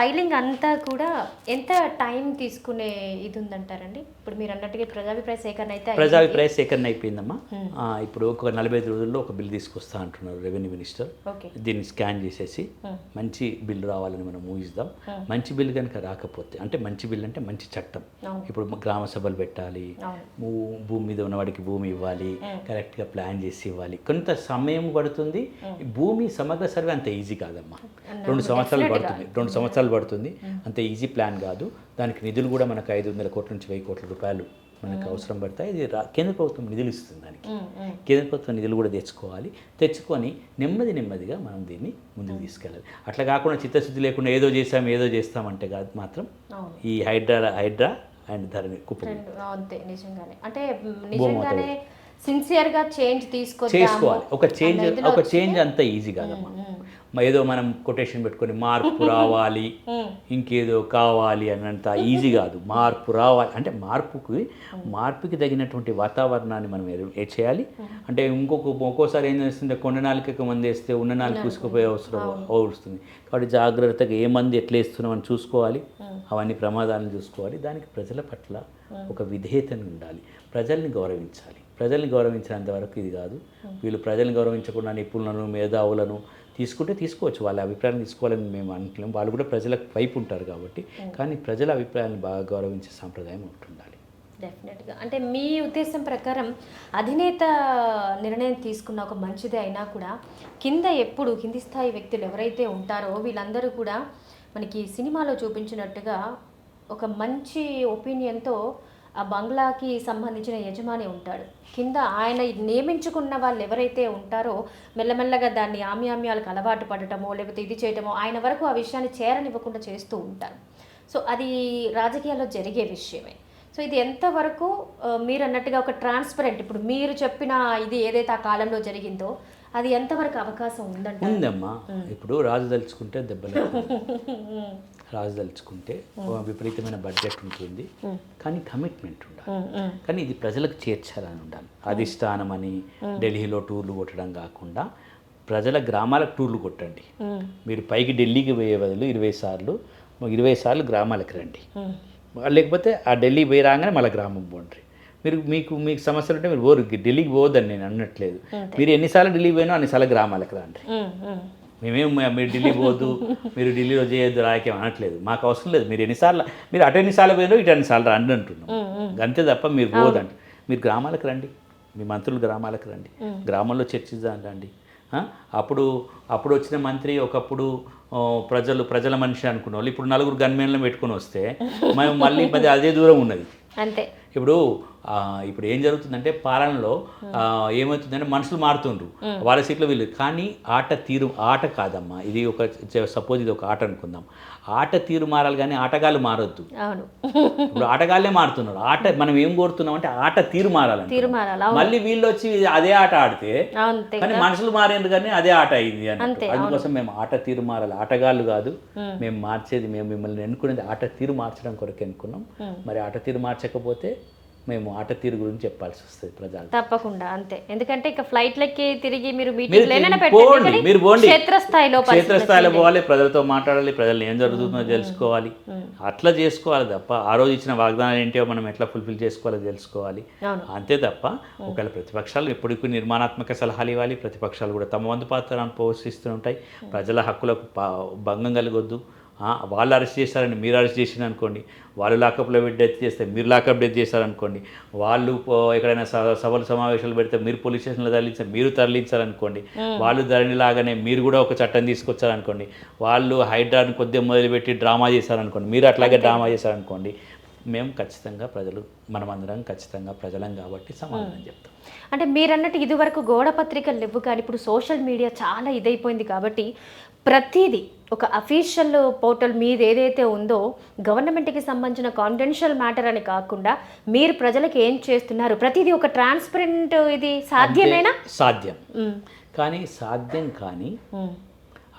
Filing అంతా కూడా ఎంత టైం తీసుకునే ఇది ఉందంటారండి? ఇప్పుడు మీరు అన్నట్టుగా ప్రజాభిప్రాయ సేకరణ అయితే ప్రజాభిప్రాయ సేకరణ అయిపోయిందమ్మా. ఇప్పుడు ఒక 45 రోజుల్లో ఒక బిల్ తీసుకొస్తా అంటున్నారు రెవెన్యూ మినిస్టర్. దీన్ని స్కాన్ చేసేసి మంచి బిల్ రావాలని మనం ఊహిస్తాం. మంచి బిల్ కనుక రాకపోతే, అంటే మంచి బిల్ అంటే మంచి చట్టం, ఇప్పుడు గ్రామ సభలు పెట్టాలి, భూమి మీద ఉన్నవాడికి భూమి ఇవ్వాలి, కరెక్ట్గా ప్లాన్ చేసి ఇవ్వాలి, కొంత సమయం పడుతుంది. భూమి సమగ్ర సర్వే అంత ఈజీ కాదమ్మా, 2 సంవత్సరాలు పడుతుంది. అంత ఈజీ ప్లాన్ కాదు. దానికి నిధులు కూడా మనకు 500 కోట్ల నుంచి 1000 కోట్ల రూపాయలు మనకు అవసరం పడతాయి. ఇది కేంద్ర ప్రభుత్వం నిధులు ఇస్తుంది. దానికి కేంద్ర ప్రభుత్వం నిధులు కూడా తెచ్చుకొని నెమ్మదిగా మనం దీన్ని ముందుకు తీసుకెళ్ళాలి. అట్లా కాకుండా చిత్తశుద్ధి లేకుండా ఏదో చేస్తామంటే కాదు మాత్రం ఈ హైడ్రా అండ్ ధరణి కుప్పం అంతే. నిజంగానే అంటే నిజంగానే సిన్సియర్గా చేంజ్ చేసుకోవాలి. ఒక చేంజ్ అంత ఈజీ కాదమ్మా. ఏదో మనం కొటేషన్ పెట్టుకొని మార్పు రావాలి, ఇంకేదో కావాలి అన్నంత ఈజీ కాదు. మార్పు రావాలి అంటే మార్పుకి తగినటువంటి వాతావరణాన్ని మనం చేయాలి. అంటే ఒక్కోసారి ఏం చేస్తుంటే కొండ నాలుకకి మంది వేస్తే ఉన్న నాలుగు పూసుకుపోయే అవసరం వస్తుంది. కాబట్టి జాగ్రత్తగా ఏ మంది ఎట్లా వేస్తున్నామని చూసుకోవాలి. అవన్నీ ప్రమాదాలను చూసుకోవాలి. దానికి ప్రజల పట్ల ఒక విధేయతను ఉండాలి. ప్రజల్ని గౌరవించినంత వరకు ఇది కాదు. వీళ్ళు ప్రజల్ని గౌరవించకుండా నిపుణులను, మేధావులను తీసుకోవచ్చు. వాళ్ళ అభిప్రాయాన్ని తీసుకోవాలని మేము అనుకోలేము. వాళ్ళు కూడా ప్రజల వైపు ఉంటారు కాబట్టి. కానీ ప్రజల అభిప్రాయాన్ని బాగా గౌరవించే సాంప్రదాయం ఉండాలి. డెఫినెట్గా. అంటే మీ ఉద్దేశం ప్రకారం అధినేత నిర్ణయం తీసుకున్న ఒక మంచిదే అయినా కూడా కింది స్థాయి వ్యక్తులు ఎవరైతే ఉంటారో వీళ్ళందరూ కూడా మనకి సినిమాలో చూపించినట్టుగా ఒక మంచి ఒపీనియన్తో ఆ బంగ్లాకి సంబంధించిన యజమాని ఉంటాడు. కింద ఆయన నియమించుకున్న వాళ్ళు ఎవరైతే ఉంటారో మెల్లమెల్లగా దాన్ని ఆమ్యామ్యాలకు అలవాటు పడటమో లేకపోతే ఇది చేయటమో ఆయన వరకు ఆ విషయాన్ని చేరనివ్వకుండా చేస్తూ ఉంటారు. సో అది రాజకీయాల్లో జరిగే విషయమే. సో ఇది ఎంతవరకు మీరు అన్నట్టుగా ఒక ట్రాన్స్పరెంట్, ఇప్పుడు మీరు చెప్పిన ఇది ఏదైతే ఆ కాలంలో జరిగిందో అది ఎంతవరకు అవకాశం ఉందమ్మా. ఇప్పుడు రాజు తలుచుకుంటే దెబ్బలు, రాజు తలుచుకుంటే విపరీతమైన బడ్జెట్ ఉంటుంది, కానీ కమిట్మెంట్ ఉండాలి. కానీ ఇది ప్రజలకు చేర్చాలని ఉండాలి. అధిష్టానం అని ఢిల్లీలో టూర్లు కొట్టడం కాకుండా ప్రజల గ్రామాలకు టూర్లు కొట్టండి. మీరు పైకి ఢిల్లీకి పోయే బదులు 20 సార్లు గ్రామాలకు రండి. లేకపోతే ఆ ఢిల్లీ పోయి రాగానే మళ్ళీ గ్రామం పోండి. మీకు సమస్యలు ఉంటే మీరు ఢిల్లీకి పోవద్దని నేను అనట్లేదు. మీరు ఎన్నిసార్లు ఢిల్లీ పోయినా అన్నిసార్లు గ్రామాలకు రండి. మీరు ఢిల్లీ పోవద్దు, మీరు ఢిల్లీలో చేయొద్దు రాయకేం అనట్లేదు. మాకు అవసరం లేదు. మీరు అటు ఎన్నిసార్లు పోయినో ఇటు ఎన్నిసార్లు రండి అంటున్నాం. అంతే తప్ప మీరు పోవద్దండి. మీరు గ్రామాలకు రండి, మీ మంత్రులు గ్రామాలకు రండి, గ్రామంలో చర్చిద్దాం రండి. అప్పుడు వచ్చిన మంత్రి ఒకప్పుడు ప్రజల మనిషి అనుకున్న వాళ్ళు ఇప్పుడు 4 గన్మెన్లను పెట్టుకుని వస్తే మేము మళ్ళీ అదే దూరం ఉన్నది. అంతే. ఇప్పుడు ఏం జరుగుతుందంటే పాలనలో ఏమవుతుందంటే మనుషులు మారుతుండ్రు, వాళ్ళ సీట్లో వీళ్ళు. కానీ ఆట కాదమ్మా ఇది. సపోజ్ ఇది ఒక ఆట అనుకుందాం. ఆట తీరు మారాలి కానీ ఆటగాళ్ళు మారొద్దు. ఇప్పుడు ఆటగాళ్ళే మారుతున్నారు. మనం ఏం కోరుతున్నాం అంటే ఆట తీరు మారాలి. మళ్ళీ వీళ్ళు వచ్చి అదే ఆట ఆడితే కానీ మనుషులు మారేందుకు కానీ అదే ఆట అయింది అని. అందుకోసం మేము ఆట తీరు మారాలి, ఆటగాళ్ళు కాదు మేము మార్చేది. మేము మిమ్మల్ని ఎన్నుకునేది ఆట తీరు మార్చడం కొరకు ఎన్నుకున్నాం. మరి ఆట తీరు మార్చకపోతే మేము ఆట తీరు గురించి చెప్పాల్సి వస్తుంది ప్రజలు. తప్పకుండా అంతే. ఎందుకంటే ఇక ఫ్లైట్లకి తిరిగి మీరు క్షేత్రస్థాయిలో పోవాలి, ప్రజలతో మాట్లాడాలి, ప్రజలు ఏం జరుగుతుందో తెలుసుకోవాలి. అట్లా చేసుకోవాలి తప్ప ఆ రోజు ఇచ్చిన వాగ్దానాలు ఏంటో మనం ఎట్లా ఫుల్ఫిల్ చేసుకోవాలో తెలుసుకోవాలి. అంతే తప్ప ఒకవేళ ప్రతిపక్షాలు ఎప్పటికీ నిర్మాణాత్మక సలహాలు ఇవ్వాలి. ప్రతిపక్షాలు కూడా తమ వంతు పాత్రను పోషిస్తూ ఉంటాయి. ప్రజల హక్కులకు భంగం కలగొద్దు. వాళ్ళు అరెస్ట్ చేస్తారని మీరు అరెస్ట్ చేసిన అనుకోండి, వాళ్ళు లాకప్లో పెట్టి డెత్ చేస్తే మీరు లాకప్ డెత్ చేస్తారనుకోండి, వాళ్ళు ఎక్కడైనా సభలు సమావేశాలు పెడితే మీరు పోలీస్ స్టేషన్లో మీరు తరలించారనుకోండి, వాళ్ళు ధరణి లాగానే మీరు కూడా ఒక చట్టం తీసుకొచ్చారనుకోండి, వాళ్ళు హైడ్రాని కొద్దిగా మొదలుపెట్టి డ్రామా చేశారనుకోండి, మీరు అట్లాగే డ్రామా చేశారనుకోండి, మేము ఖచ్చితంగా మనమందరం ఖచ్చితంగా ప్రజలం కాబట్టి సమాధానం చెప్తాం. అంటే మీరన్నట్టు ఇదివరకు గోడ పత్రికలు లేవు, కానీ ఇప్పుడు సోషల్ మీడియా చాలా ఇదైపోయింది కాబట్టి ప్రతిదీ ఒక అఫీషియల్ పోర్టల్ మీద ఏదైతే ఉందో గవర్నమెంట్కి సంబంధించిన కాన్ఫిడెన్షియల్ మ్యాటర్ అని కాకుండా మీరు ప్రజలకు ఏం చేస్తున్నారు ప్రతిదీ ఒక ట్రాన్స్పరెంట్. ఇది సాధ్యమేనా? సాధ్యం కానీ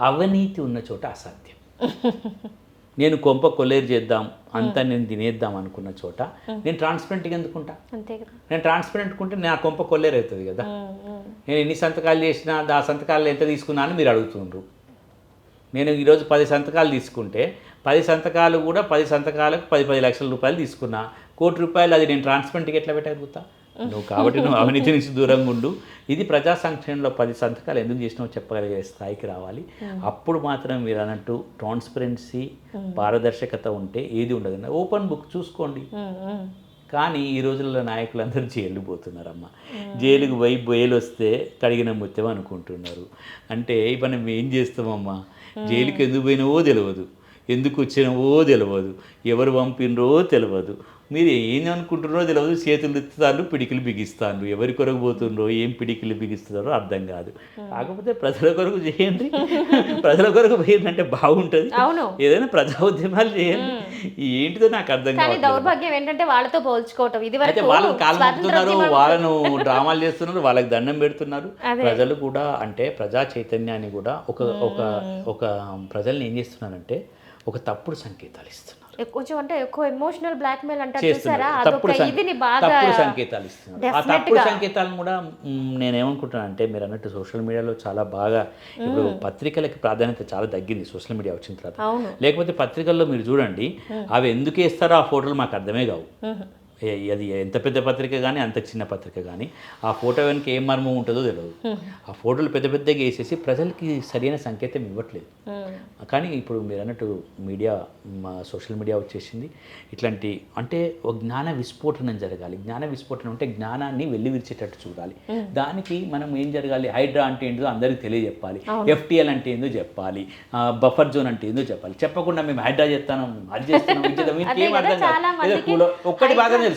అవినీతి ఉన్న చోట అసాధ్యం. నేను కొంప కొల్లేరు చేద్దాం అంతా నేను తినేద్దాం అనుకున్న చోట నేను ట్రాన్స్పరెంట్గా ఎందుకుంటా? నేను ట్రాన్స్పరెంట్ కుంటే నా కొంప కొల్లేరు అవుతుంది కదా. నేను ఎన్ని సంతకాలు చేసినా ఆ సంతకాలు ఎంత తీసుకున్నా అని మీరు అడుగుతుండ్రు. నేను ఈరోజు 10 సంతకాలు తీసుకుంటే 10 సంతకాలు కూడా 10 సంతకాలకు 10 లక్షల రూపాయలు తీసుకున్నా, ₹1,00,00,000 అది నేను ట్రాన్స్పరెంట్గా ఎట్లా పెట్టగలుగుతా? నువ్వు అవినీతి నుంచి దూరంగా ఉండు. ఇది ప్రజా సంక్షేమంలో 10 సంతకాలు ఎందుకు చేసినావో చెప్పగలిగే స్థాయికి రావాలి. అప్పుడు మాత్రం మీరు అన్నట్టు ట్రాన్స్పరెన్సీ, పారదర్శకత ఉంటే ఏది ఉండదు. ఓపెన్ బుక్ చూసుకోండి. కానీ ఈ రోజుల్లో నాయకులందరూ జైలు పోతున్నారమ్మ. జైలుకు పోయి బెయిల్ వస్తే కడిగిన ముత్యం అనుకుంటున్నారు. అంటే మనం ఏం చేస్తామమ్మా? జైలుకి ఎందుకు పోయినావో తెలియదు, ఎందుకు వచ్చినావో తెలియదు, ఎవరు పంపినరో తెలియదు, మీరు ఏం అనుకుంటున్నారో తెలియదు. చేతులు ఎత్తుతారు, పిడికిలు బిగిస్తారు. ఎవరి కొరకు పోతుండ్రో, ఏం పిడికిలు బిగిస్తున్నారో అర్థం కాదు. కాకపోతే ప్రజల కొరకు చేయండి. ప్రజల కొరకు పోయిందంటే బాగుంటుంది. ఏదైనా ప్రజా ఉద్యమాలు చేయండి. ఏంటిదో నాకు అర్థం కాదు. దౌర్భాగ్యం ఏంటంటే వాళ్ళతో పోల్చుకోవటం. ఇది అయితే వాళ్ళని కాలు మొక్కుతున్నారు, వాళ్ళను డ్రామాలు చేస్తున్నారు, వాళ్ళకి దండం పెడుతున్నారు. ప్రజలు కూడా అంటే ప్రజా చైతన్యాన్ని కూడా ఒక ప్రజల్ని ఏం చేస్తున్నారంటే ఒక తప్పుడు సంకేతాలు ఇస్తున్నారు. కొంచెం అంటే ఎక్కువ ఎమోషనల్ బ్లాక్మెయిల్ అంటారు చూసారా? తప్పుడు సంకేతాలు ఇస్తున్నారు. ఆ తప్పుడు సంకేతాలను కూడా నేనేమనుకుంటున్నానంటే, మీరు అన్నట్టు సోషల్ మీడియాలో చాలా బాగా ఇప్పుడు పత్రికలకి ప్రాధాన్యత చాలా తగ్గింది సోషల్ మీడియా వచ్చిన తర్వాత. లేకపోతే పత్రికల్లో మీరు చూడండి, అవి ఎందుకు వేస్తారో ఆ ఫోటోలు మాకు అర్థమే కావు. అది ఎంత పెద్ద పత్రిక కానీ అంత చిన్న పత్రిక కానీ ఆ ఫోటో వెనక ఏం మర్మం ఉంటుందో తెలియదు. ఆ ఫోటోలు పెద్ద పెద్దగా వేసేసి ప్రజలకి సరైన సంకేతం ఇవ్వట్లేదు. కానీ ఇప్పుడు మీరు అన్నట్టు మీడియా, సోషల్ మీడియా వచ్చేసింది. ఇట్లాంటి అంటే ఒక జ్ఞాన విస్ఫోటనం జరగాలి. జ్ఞాన విస్ఫోటనం అంటే జ్ఞానాన్ని వెల్లివిరిచేటట్టు చూడాలి. దానికి మనం ఏం జరగాలి? హైడ్రా అంటే ఏంటో అందరికీ తెలియజెప్పాలి. FTL అంటే ఏందో చెప్పాలి. బఫర్ జోన్ అంటే ఏందో చెప్పాలి. చెప్పకుండా మేము హైడ్రా చేస్తాను, అది చేస్తున్నాం, ఇది చేద్దాం, ఇంకేం అర్థం కాదు. ఒక్కటి బాగా తెలుసు,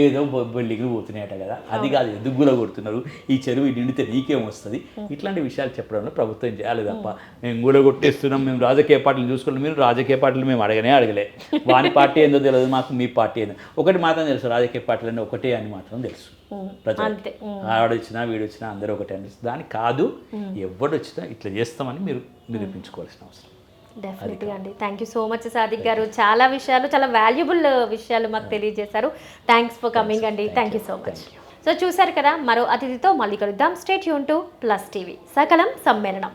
ఏదో బిల్డింగ్లు పోతున్నాయట కదా, అది కాదు ఎందుకు గుల కొడుతున్నారు, ఈ చెరువు నిండితే నీకేం వస్తుంది, ఇట్లాంటి విషయాలు చెప్పడంలో ప్రభుత్వం చేయాలి తప్ప మేము గుల కొట్టేస్తున్నాం, మేము రాజకీయ పార్టీలు చూసుకుంటాం. మీరు రాజకీయ పార్టీలు మేము అడగలే. వాని పార్టీ ఏందో తెలియదు మాకు, మీ పార్టీ ఏందో ఒకటి మాత్రం తెలుసు, రాజకీయ పార్టీలు అంటే ఒకటే అని మాత్రం తెలుసు. ప్రజలు ఆడొచ్చినా వీడొచ్చినా అందరూ ఒకటే అనిపిస్తుంది. దానికి కాదు, ఎవడొచ్చినా ఇట్లా చేస్తామని మీరు నిరూపించుకోవాల్సిన అవసరం. డెఫినెట్గా అండి. Thank you so much Sadiq గారు. చాలా విషయాలు, చాలా వాల్యుబుల్ విషయాలు మాకు తెలియజేశారు. థ్యాంక్స్ ఫర్ కమింగ్ అండి. Thank you so much. So చూసారు కదా, మరో అతిథితో మళ్ళీ కలుద్దాం. Stay tune to Plus TV. సకలం సమ్మేళనం.